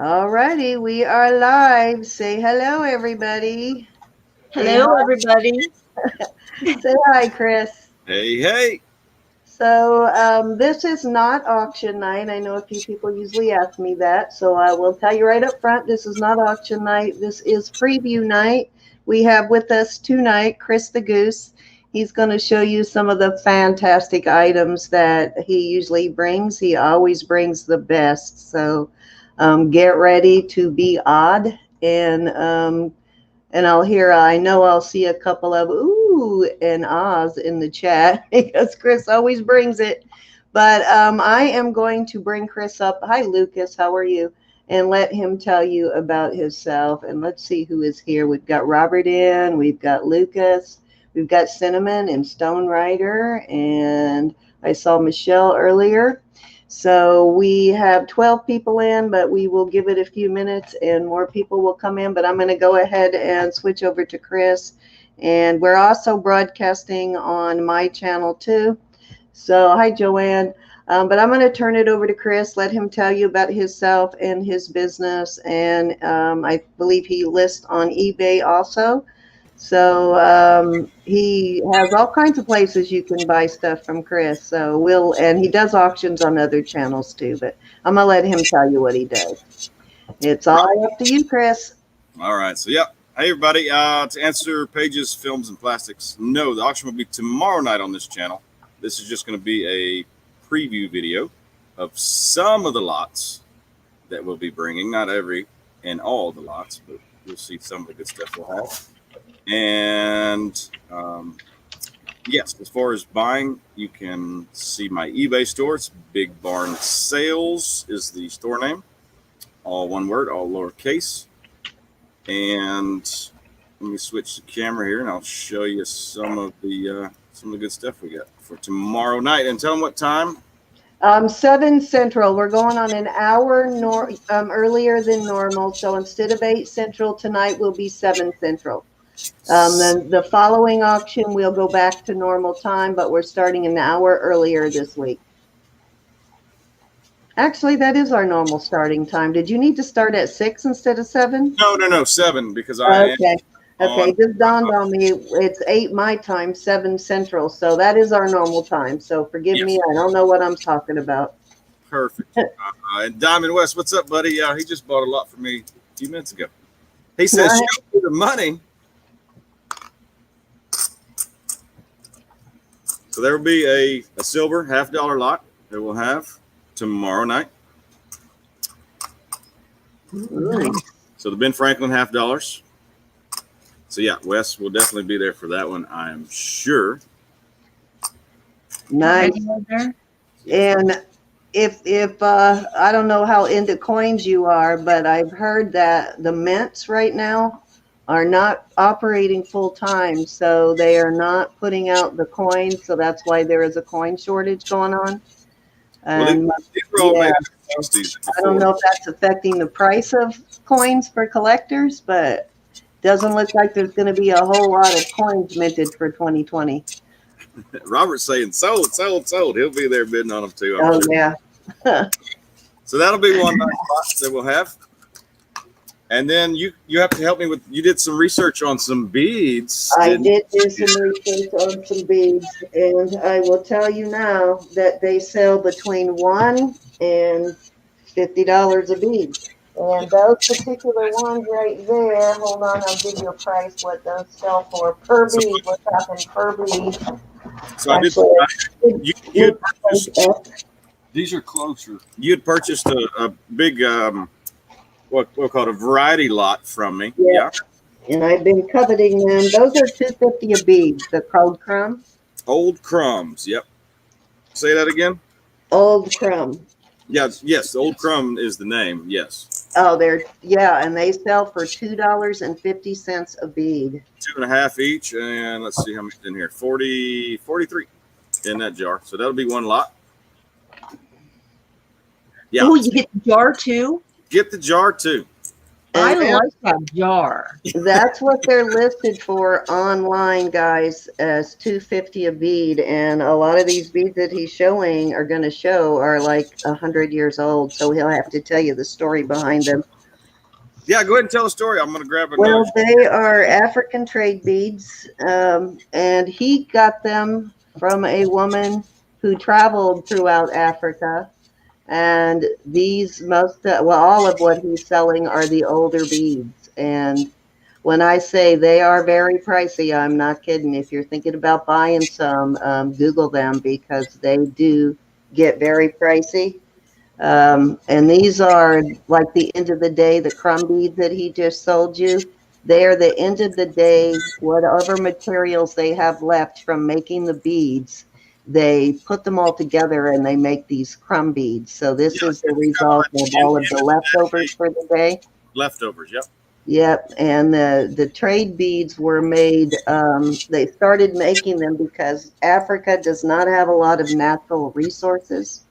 All righty, we are live. Say hello, everybody. Say Hello, hi. everybody. Say hi, Chris. Hey, hey. So this is not auction night. I know a few people usually ask me that, so I will tell you right up front, this is not auction night. This is preview night. We have with us tonight Chris the Goose. He's going to show you some of the fantastic items that he usually brings. He always brings the best. So get ready to be odd and I know I'll see a couple of ooh and ahs in the chat because Chris always brings it. But I am going to bring Chris up. Hi, Lucas. How are you? And let him tell you about himself. And let's see who is here. We've got Robert in. We've got Lucas. We've got Cinnamon and Stone Rider. And I saw Michelle earlier. So we have 12 people in, but we will give it a few minutes and more people will come in. But I'm going to go ahead and switch over to Chris. And we're also broadcasting on my channel too. So hi, Joanne. But I'm going to turn it over to Chris, let him tell you about himself and his business. And I believe he lists on eBay also. So he has all kinds of places you can buy stuff from Chris. So and he does auctions on other channels too, but I'm gonna let him tell you what he does. It's all up to you, Chris. All right. So, yeah. Hey, everybody. To answer Paige's Films and Plastics, no, the auction will be tomorrow night on this channel. This is just going to be a preview video of some of the lots that we'll be bringing. Not every and all the lots, but you'll see some of the good stuff we'll have. And yes, as far as buying, you can see my eBay store. It's Big Barn Sales is the store name. All one word, all lowercase. And let me switch the camera here, and I'll show you some of the good stuff we got for tomorrow night. And tell them what time. 7 Central. We're going on an hour earlier than normal. So instead of 8 Central tonight, will be 7 Central. Then the following auction, we'll go back to normal time, but we're starting an hour earlier this week. Actually, that is our normal starting time. Did you need to start at 6 instead of 7? No, 7 because Okay, just dawned on me. It's 8 my time, 7 Central. So that is our normal time. So forgive me, I don't know what I'm talking about. Perfect. And Diamond West, what's up, buddy? He just bought a lot for me a few minutes ago. He says, show me the money. So there will be a silver $50 lot that we'll have tomorrow night. So the Ben Franklin $50. So yeah, Wes will definitely be there for that one, I am sure. Nice. And if I don't know how into coins you are, but I've heard that the mints right now are not operating full time, so they are not putting out the coins. So that's why there is a coin shortage going on. Well, I don't know if that's affecting the price of coins for collectors, but doesn't look like there's going to be a whole lot of coins minted for 2020. Robert's saying sold. He'll be there bidding on them too. I'm sure. Yeah. So that'll be one nice box that we'll have. And then you have to help me with, you did some research on some beads. I did do some research on some beads, and I will tell you now that they sell between $1 and $50 a bead. And those particular ones right there, hold on, I'll give you a price what those sell for per bead. We're talking per bead. So you purchased, these are closer. You had purchased a big what we'll call a variety lot from me. Yeah. And I've been coveting them. Those are $2.50 a bead. The Old Crumb. Old Crumbs. Yep. Say that again. Old Crumb. Yes. Old Crumb is the name. Yes. Oh, and they sell for $2.50 a bead. 2.5 each, and let's see how much in here. 43 in that jar. So that'll be one lot. Yeah. Oh, you get the jar too? Get the jar too. And I like that jar. that's what they're listed for online, guys, as $250 a bead. And a lot of these beads that he's showing are going to show are like 100 years old. So he'll have to tell you the story behind them. Yeah, go ahead and tell a story. I'm going to grab another. Well, they are African trade beads, and he got them from a woman who traveled throughout Africa. And these all of what he's selling are the older beads. And when I say they are very pricey, I'm not kidding. If you're thinking about buying some, Google them because they do get very pricey. And these are like the end of the day, the crumb beads that he just sold you. They are the end of the day, whatever materials they have left from making the beads, they put them all together and they make these crumb beads. So this is the result of all of the leftovers for the day. Leftovers, yep. Yep, and the trade beads were made. They started making them because Africa does not have a lot of natural resources,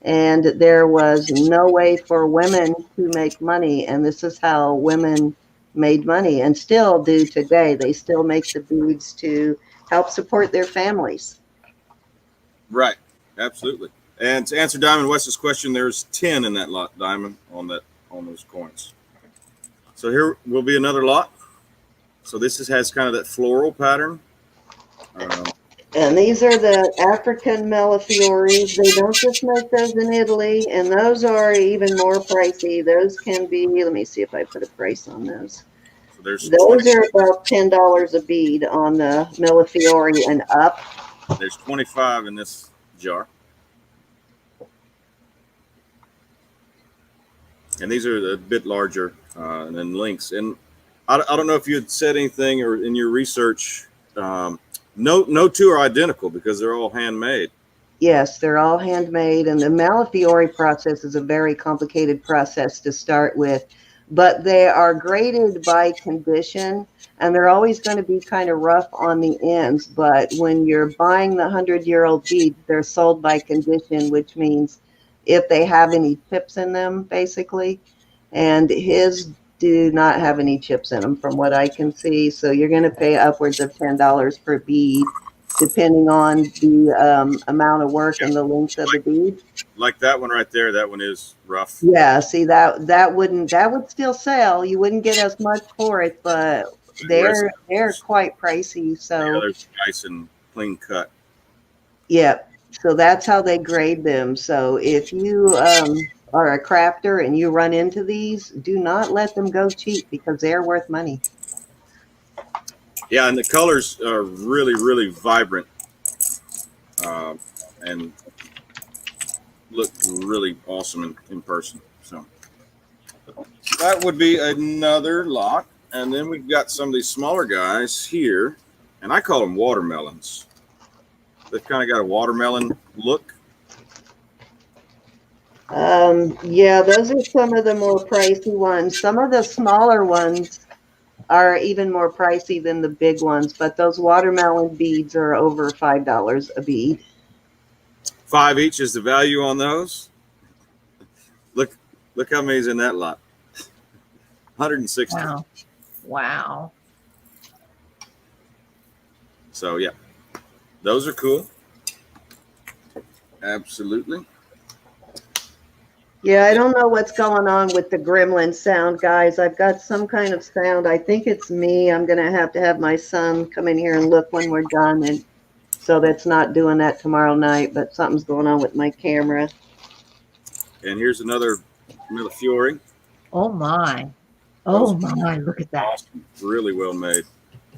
and there was no way for women to make money. And this is how women made money, and still do today. They still make the beads to help support their families. Right, absolutely. And to answer Diamond West's question, there's 10 in that lot, Diamond, on those coins. So here will be another lot. So this has kind of that floral pattern. And these are the African Mellifioris. They don't just make those in Italy, and those are even more pricey. Those can be, let me see if I put a price on those. So there's those are about $10 a bead on the Millefiori and up. There's 25 in this jar. And these are a bit larger than links. And I don't know if you had said anything or in your research. No two are identical because they're all handmade. Yes, they're all handmade. And the Millefiori process is a very complicated process to start with. But they are graded by condition, and they're always going to be kind of rough on the ends. But when you're buying the 100-year-old beads, they're sold by condition, which means if they have any chips in them, basically. And his do not have any chips in them from what I can see. So you're going to pay upwards of $10 per bead, depending on the amount of work and the length of the bead. Like that one right there, that one is rough. Yeah, see that would still sell. You wouldn't get as much for it, but they're quite pricey. So yeah, they're nice and clean cut. Yeah, so that's how they grade them. So if you are a crafter and you run into these, do not let them go cheap because they're worth money. Yeah, and the colors are really, really vibrant and look really awesome in person. So that would be another lot. And then we've got some of these smaller guys here, and I call them watermelons. They've kind of got a watermelon look. Yeah, those are some of the more pricey ones. Some of the smaller ones are even more pricey than the big ones, but those watermelon beads are over $5 a bead. $5 each is the value on those. Look how many's in that lot. 160. Wow. So yeah, those are cool. Absolutely. Yeah, I don't know what's going on with the gremlin sound, guys. I've got some kind of sound. I think it's me. I'm going to have my son come in here and look when we're done. And so that's not doing that tomorrow night, but something's going on with my camera. And here's another Millefiori. Oh, my. Oh, my. Look at that. Awesome. Really well made.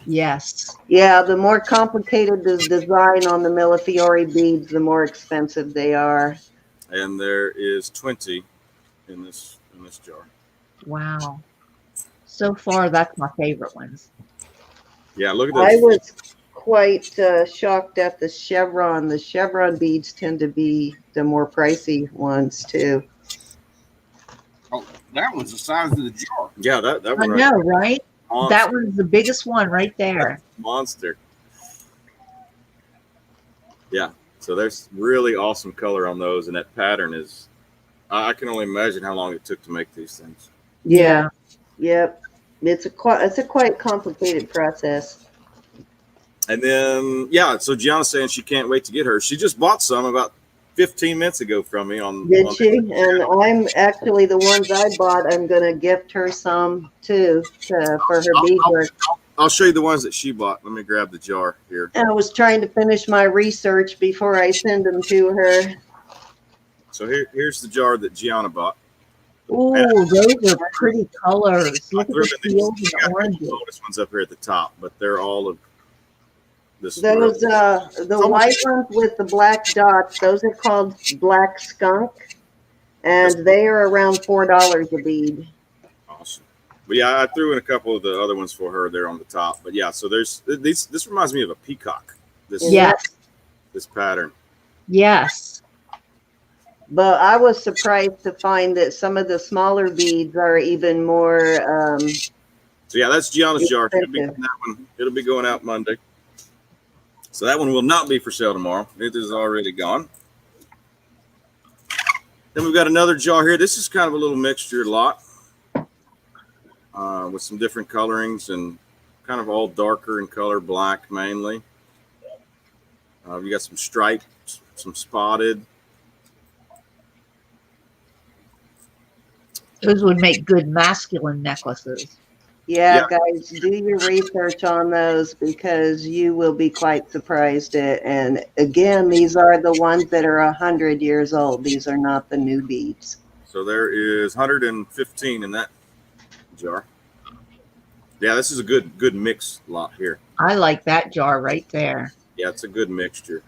Yes. Yeah, the more complicated the design on the Millefiori beads, the more expensive they are. And there is 20 in this jar. Wow. So far, that's my favorite ones. Yeah, look at this. I was quite shocked at the chevron. The chevron beads tend to be the more pricey ones too. Oh, that one's the size of the jar. Yeah, that one. I know, right? Monster. That one's the biggest one right there. Monster. Yeah. So there's really awesome color on those, and that pattern is, I can only imagine how long it took to make these things. Yeah. Yep. It's a quite complicated process. And then, yeah, so Gianna's saying she can't wait to get her. She just bought some about 15 minutes ago from me on. Did she? And I'm actually the ones I bought. I'm gonna gift her some too for her beadwork. I'll show you the ones that she bought. Let me grab the jar here. I was trying to finish my research before I send them to her. So here's the jar that Gianna bought. Ooh, those are pretty colors. Look at the teals and the oranges. This one's up here at the top, but they're all of this. Those the white ones with the black dots, those are called black skunk, and they are around $4 a bead. Awesome. But yeah, I threw in a couple of the other ones for her there on the top. But yeah, so there's these. This reminds me of a peacock. Yes. This pattern. Yes. But I was surprised to find that some of the smaller beads are even more. So yeah, that's Gianna's jar. It'll be going out Monday. So that one will not be for sale tomorrow. It is already gone. Then we've got another jar here. This is kind of a little mixture lot with some different colorings and kind of all darker in color, black mainly. You got some striped, some spotted. Those would make good masculine necklaces. Yeah, guys, do your research on those because you will be quite surprised at. And again, these are the ones that are 100 years old. These are not the new beads. So there is 115 in that jar. Yeah, this is a good mix lot here. I like that jar right there. Yeah, it's a good mixture.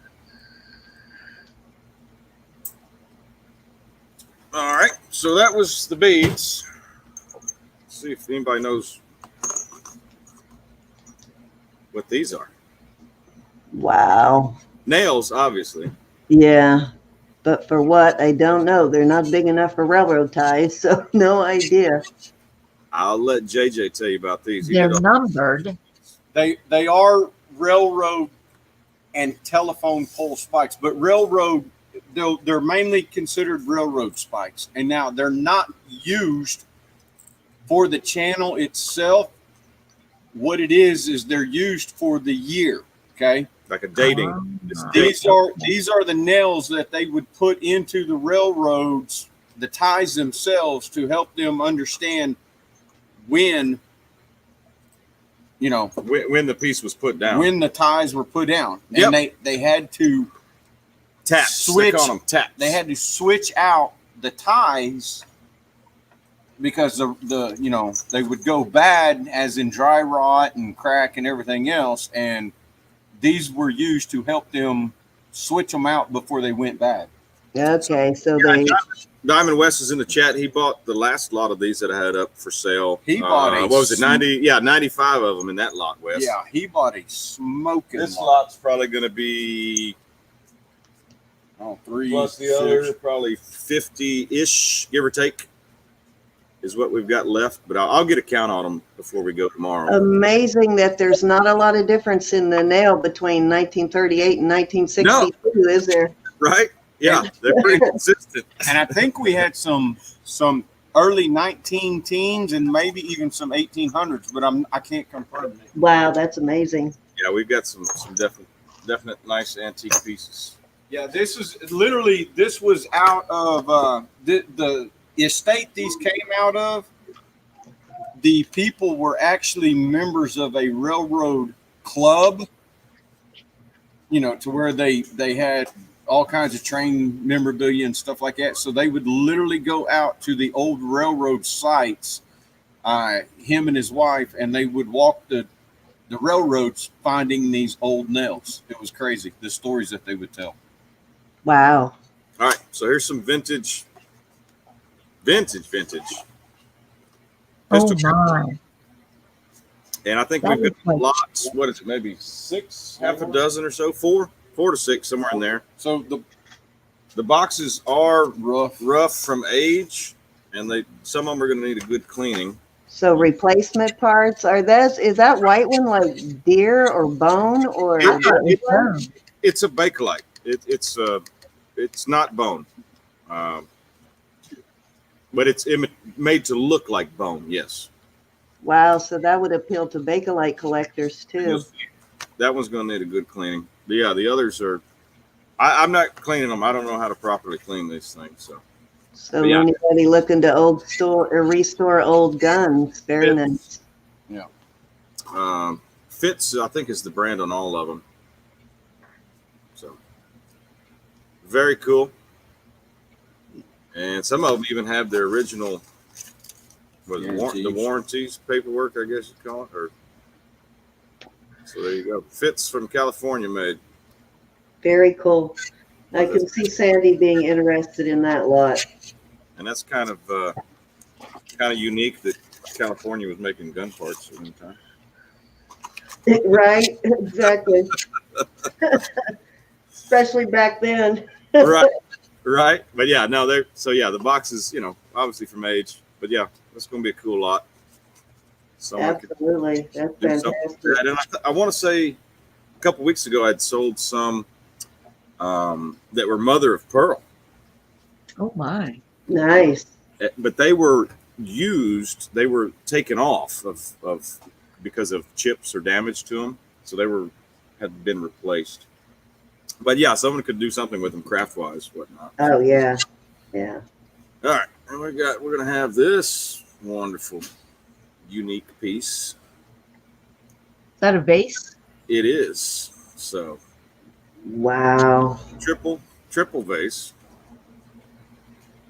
All right, so that was the beads. Let's see if anybody knows what these are. Wow. Nails, obviously. Yeah, but for what? I don't know. They're not big enough for railroad ties, so no idea. I'll let JJ tell you about these. They're numbered. They are railroad and telephone pole spikes, but railroad, they're mainly considered railroad spikes. And now they're not used for the channel itself. What it is they're used for the year. Okay. Like a dating. These are the nails that they would put into the railroads, the ties themselves, to help them understand when, you know, when the piece was put down, when the ties were put down, and they had to switch. They had to switch out the ties because the you know, they would go bad, as in dry rot and crack and everything else, and these were used to help them switch them out before they went bad. Okay, so Diamond West is in the chat. He bought the last lot of these that I had up for sale. He bought what was it, 90? Yeah, 95 of them in that lot, West. Yeah, he bought a smoking This lot. lot's probably going to be 3 plus the other, probably 50-ish, give or take, is what we've got left. But I'll get a count on them before we go tomorrow. amazing that there's not a lot of difference in the nail between 1938 and 1962, is there? Right? Yeah, they're pretty consistent. And I think we had some early 19 teens and maybe even some 1800s, but I can't confirm it. Wow, that's amazing. Yeah, we've got some definite nice antique pieces. Yeah, this was out of the estate these came out of. The people were actually members of a railroad club, you know, to where they had all kinds of train memorabilia and stuff like that. So they would literally go out to the old railroad sites, him and his wife, and they would walk the railroads finding these old nails. It was crazy, the stories that they would tell. Wow. All right, so here's some vintage. Oh my. And I think That we've got looks like- lots. What is it? Maybe six, half a dozen or so, four to six, somewhere in there. So The boxes are rough from age, and some of them are going to need a good cleaning. So replacement parts is that white one like deer or bone or? It's a bakelite. It's not bone, but it's made to look like bone. Yes. Wow, so that would appeal to Bakelite collectors too. That one's going to need a good cleaning. But yeah, the others are. I'm not cleaning them. I don't know how to properly clean these things. So yeah. anybody looking to old store or restore old guns, very nice. Yeah. Fitz, I think, is the brand on all of them. So very cool. And some of them even have their original, the warranties paperwork, I guess you'd call it. Or so there you go. Fitz from California made. Very cool. I can see Sandy being interested in that lot. And that's kind of unique that California was making gun parts at one time. Right, exactly. Especially back then. Right. But yeah, no, the boxes, obviously from age. But yeah, that's going to be a cool lot. Absolutely. That's fantastic. And I want to say a couple weeks ago, I'd sold some that were mother of pearl. Oh my. Nice. But they were used, they were taken off of because of chips or damage to them. So they had been replaced. But yeah, someone could do something with them craft wise, whatnot. Oh yeah. Yeah. All right. And we're gonna have this wonderful unique piece. Is that a vase? It is. So wow. Triple vase.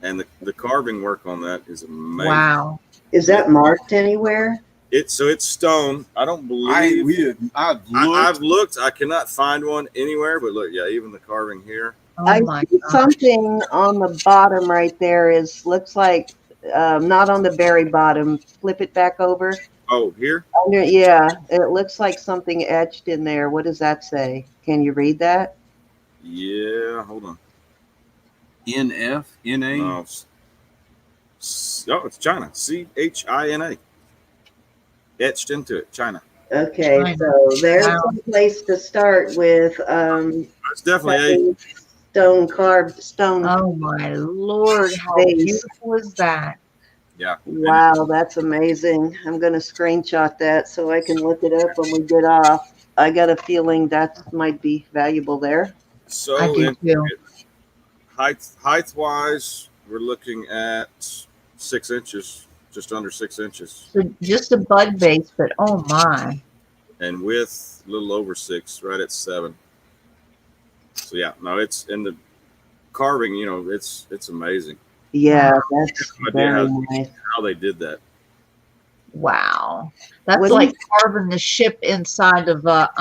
And the carving work on that is amazing. Wow. Is that marked anywhere? It's stone. I don't believe I've looked. I cannot find one anywhere. But look, yeah, even the carving here. Oh I my see God. something on the bottom right there looks like not on the very bottom. Flip it back over. Oh, here? Yeah, it looks like something etched in there. What does that say? Can you read that? Yeah, hold on. NF, NA? No. Oh, it's China. CHINA. Etched into it, China. Okay, China. so there's Wow. a place to start with. It's definitely stone carved stone. Oh my Lord, how Vase. beautiful is that? Yeah. Wow, that's amazing. I'm going to screenshot that so I can look it up when we get off. I got a feeling that might be valuable there. So I do too. height wise, we're looking at 6 inches, just under 6 inches. So just a bud vase, but oh my. And width, a little over 6, right at 7. So yeah, no, it's in the carving, it's amazing. Yeah, Wow. that's very nice. How they did that. Wow. That's What like carving the ship inside of a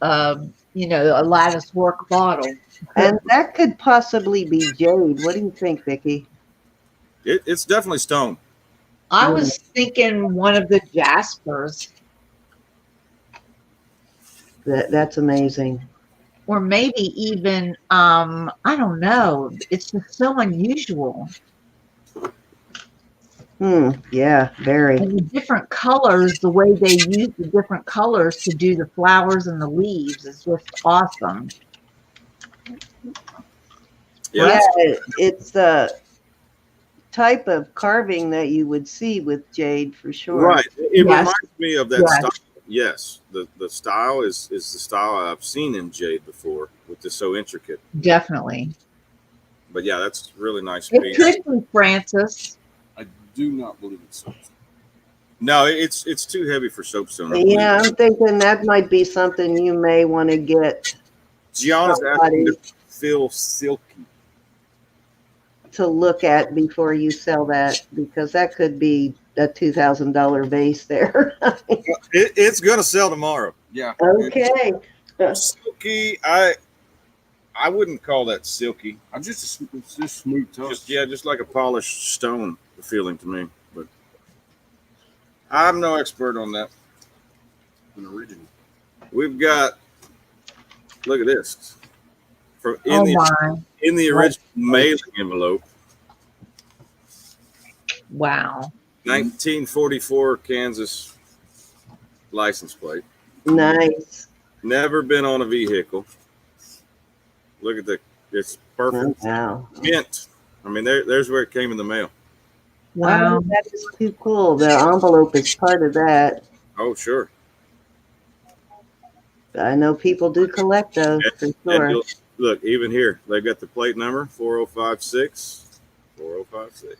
a lattice work bottle. And that could possibly be jade. What do you think, Vicki? It's definitely stone. I was thinking one of the jaspers, That's amazing. or maybe even I don't know. It's just so unusual. Yeah, very. And the different colors, the way they use the different colors to do the flowers and the leaves is just awesome. Yeah, it's the type of carving that you would see with jade for sure. Right. It Yes. reminds me of that Yes. style. Yes. The style is the style I've seen in jade before, which is so intricate. Definitely. But yeah, that's really nice It piece. could be Francis. I do not believe it's soapstone. No, it's too heavy for soapstone. Yeah, I'm thinking that might be something you may want to get Gianna's asking to feel silky. to look at before you sell that, because that could be a $2,000 vase there. It's gonna sell tomorrow. Yeah. Okay. Silky, I wouldn't call that silky. It's just smooth touch. Just like a polished stone feeling to me. But I'm no expert on that. An original. We've got, look at this. From Oh my. in the original mailing envelope, Wow. 1944 Kansas license plate. Nice. Never been on a vehicle. Look at it's perfect. Wow. Mint. I mean, there's where it came in the mail. Wow. Oh, that is too cool. The envelope is part of that. Oh, sure. I know people do collect those for And sure. you'll look, even here, they've got the plate number 4056. 4056.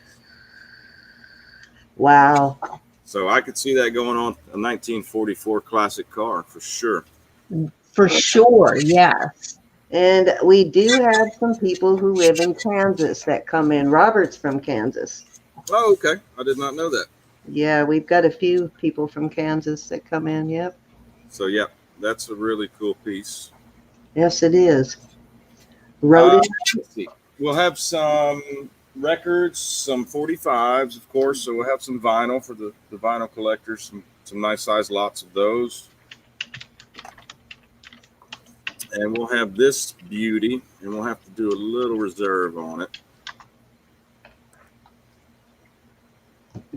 Wow. So I could see that going on a 1944 classic car for sure. For sure, yes. And we do have some people who live in Kansas that come in. Robert's from Kansas. Oh, okay. I did not know that. Yeah, we've got a few people from Kansas that come in. Yep. So, yeah, that's a really cool piece. Yes, it is. Rodent. Let's see. We'll have some records, some 45s, of course. So we'll have some vinyl for the vinyl collectors, some nice size lots of those. And we'll have this beauty, and we'll have to do a little reserve on it.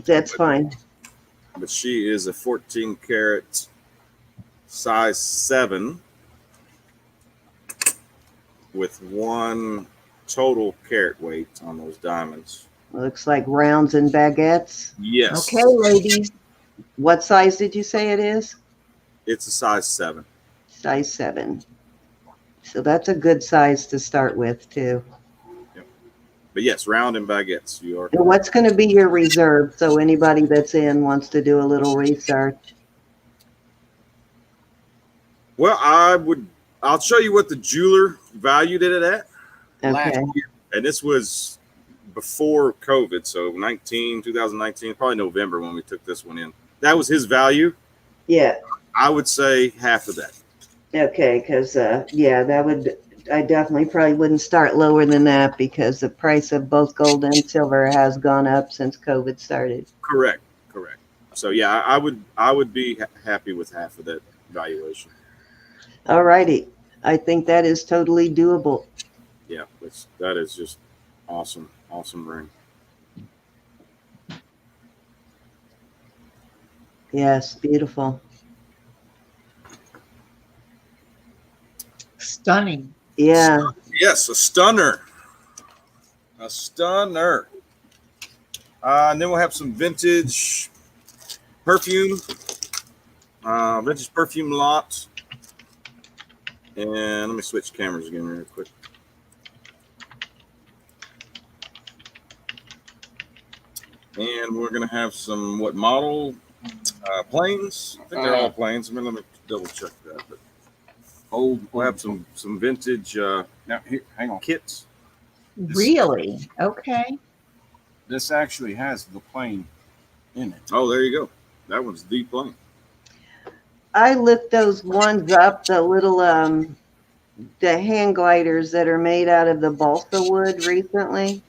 That's fine. But she is a 14 karat size 7 with 1 total carat weight on those diamonds. Looks like rounds and baguettes. Yes. Okay, ladies. What size did you say it is? It's a size 7. Size 7. So that's a good size to start with, too. But yes, round and baguettes. You are. And what's going to be your reserve so anybody that's in wants to do a little research? Well, I'll show you what the jeweler valued it at. Okay. And this was before COVID, so 2019, probably November when we took this one in. That was his value. Yeah. I would say half of that. Okay, because I definitely probably wouldn't start lower than that because the price of both gold and silver has gone up since COVID started. Correct. So yeah, I would be happy with half of that valuation. All righty. I think that is totally doable. Yeah, that is just awesome ring. Yes, beautiful. Stunning. Yeah. Yes, a stunner. And then we'll have some vintage perfume lot. And let me switch cameras again real quick. And we're going to have some model planes. I think they're all planes. Let me double check that. But we'll have some vintage Now, here, hang on. kits. Really? Okay. This actually has the plane in it. Oh, there you go. That one's the plane. I looked those ones up, the little the hang gliders that are made out of the balsa wood recently.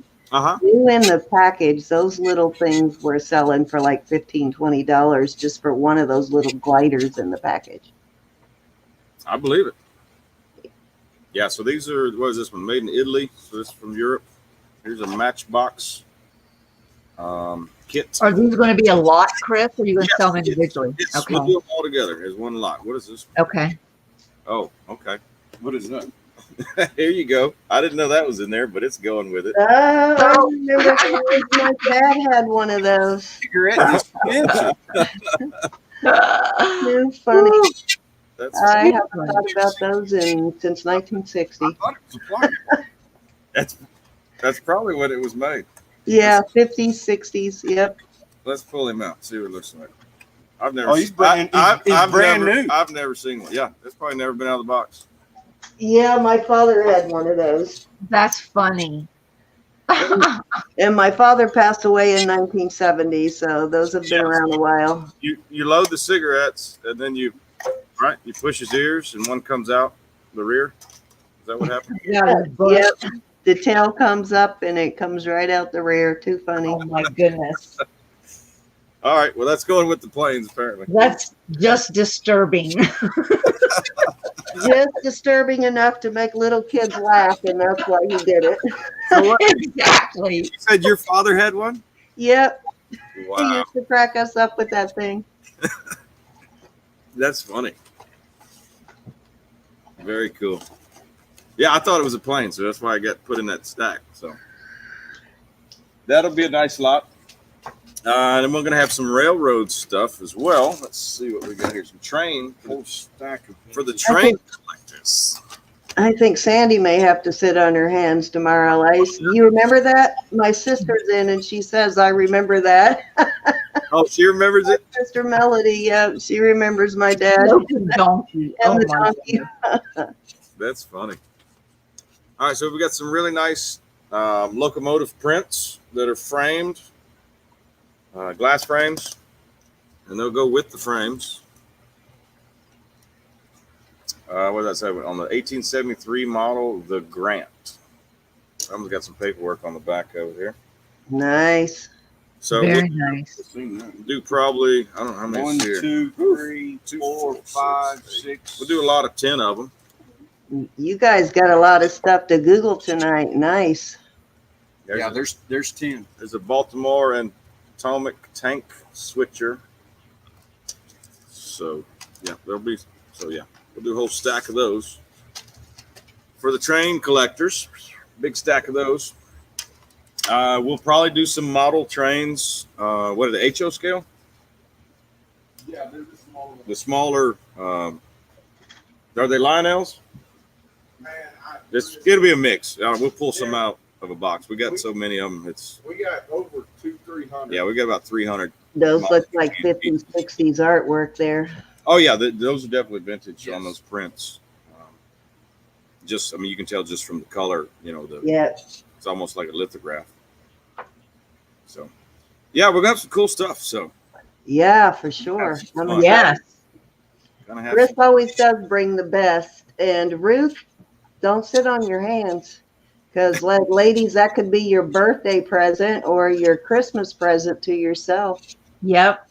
New in the package, those little things were selling for like $15-20 just for one of those little gliders in the package. I believe it. Yeah, so these are, what is this one? Made in Italy. So this is from Europe. Here's a Matchbox kit. Are these going to be a lot, Chris, or are you going to sell them individually? Yes, Okay. we'll do them all together as one lot. What is this? Okay. Oh, okay. What is that? Here you go. I didn't know that was in there, but it's going with it. Oh, I remember my dad had one of those. Cigarette. Too funny. That's I haven't thought about those since 1960. I thought it was a plane. that's probably when it was made. Yeah, 50s, 60s. Yep. Let's pull him out. See what it looks like. I've never. Oh, he's brand. He's brand new. I've never seen one. Yeah, it's probably never been out of the box. Yeah, my father had one of those. That's funny. And my father passed away in 1970, so those have been around a while. You load the cigarettes and then you push his ears and one comes out the rear. Is that what happened? Yep. The tail comes up and it comes right out the rear. Too funny. Oh my goodness. All right. Well, that's going with the planes apparently. That's just disturbing. Just disturbing enough to make little kids laugh, and that's why he did it. Exactly. You said your father had one? Yep. He Wow. used to crack us up with that thing. That's funny. Very cool. Yeah, I thought it was a plane, so that's why I got put in that stack. So that'll be a nice lot. And then we're going to have some railroad stuff as well. Let's see what we got here. Some train Whole stack of for the train collectors. I think Sandy may have to sit on her hands tomorrow. You remember that? My sister's in, and she says, I remember that. Oh, she remembers it? Sister Melody, yeah, she remembers my dad. Smoking donkey. And Oh the my donkey. God. That's funny. All right, so we got some really nice locomotive prints that are framed, glass frames, and they'll go with the frames. What did I say? On the 1873 model, the Grant. I've got some paperwork on the back over here. Nice. So Very nice. we'll do probably, I don't know how many 1, here. 2, 3, 4, 5, 6. We'll do a lot of 10 of them. You guys got a lot of stuff to Google tonight. Nice. There's 10. There's a Baltimore and Potomac tank switcher. So yeah, we'll do a whole stack of those. For the train collectors, big stack of those. We'll probably do some model trains. What are the HO scale? Yeah, they're the smaller ones. The smaller, are they Lionels? Man, It'll be a mix. We'll pull some out of a box. We got so many of them. we got over 200-300. Yeah, we got about 300. Those look like 50s, 60s artwork there. Oh yeah, those are definitely vintage on those prints. You can tell just from the color. Yeah. It's almost like a lithograph. So, yeah, we're gonna have some cool stuff. So, Yeah, for sure. Yes. gonna have Chris some, always does bring the best. And Ruth, don't sit on your hands. Because, ladies, that could be your birthday present or your Christmas present to yourself. Yep.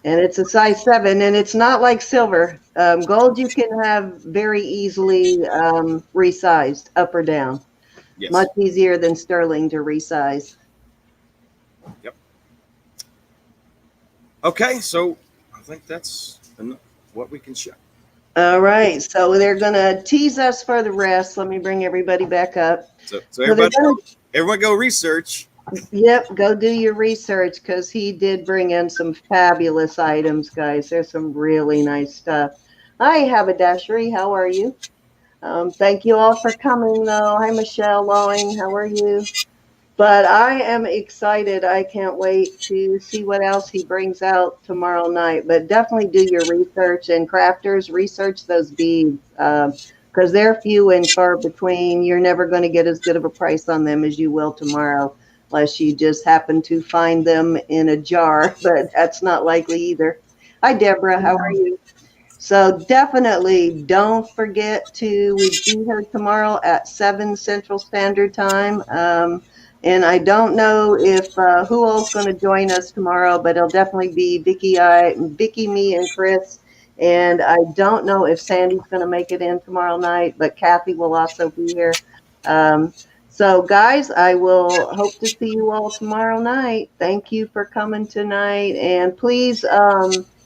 And it's a size 7, and it's not like silver. Gold you can have very easily resized up or down. yes. Much easier than sterling to resize. Yep. Okay, so I think that's enough what we can show. All right, so they're going to tease us for the rest. Let me bring everybody back up. So So everyone go research. Yep, go do your research because he did bring in some fabulous items, guys. There's some really nice stuff. Hi, Haberdashery. How are you? Thank you all for coming, though. Hi, Michelle Lowing. How are you? But I am excited. I can't wait to see what else he brings out tomorrow night. But definitely do your research. And crafters, research those beads because they're few and far between. You're never going to get as good of a price on them as you will tomorrow, unless you just happen to find them in a jar. But that's not likely either. Hi, Deborah. How are you? So definitely don't forget we be here tomorrow at 7 Central Standard Time. And I don't know if who else going to join us tomorrow, but it'll definitely be Vicky, me, and Chris. And I don't know if Sandy's going to make it in tomorrow night, but Kathy will also be here. So guys, I will hope to see you all tomorrow night. Thank you for coming tonight. And please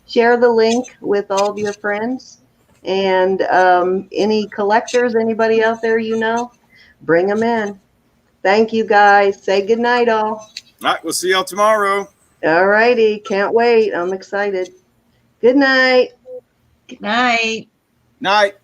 share the link with all of your friends and any collectors, anybody out there bring them in. Thank you, guys. Say good night, all. All right, we'll see y'all tomorrow. All righty. Can't wait. I'm excited. Good night. Good night. Night.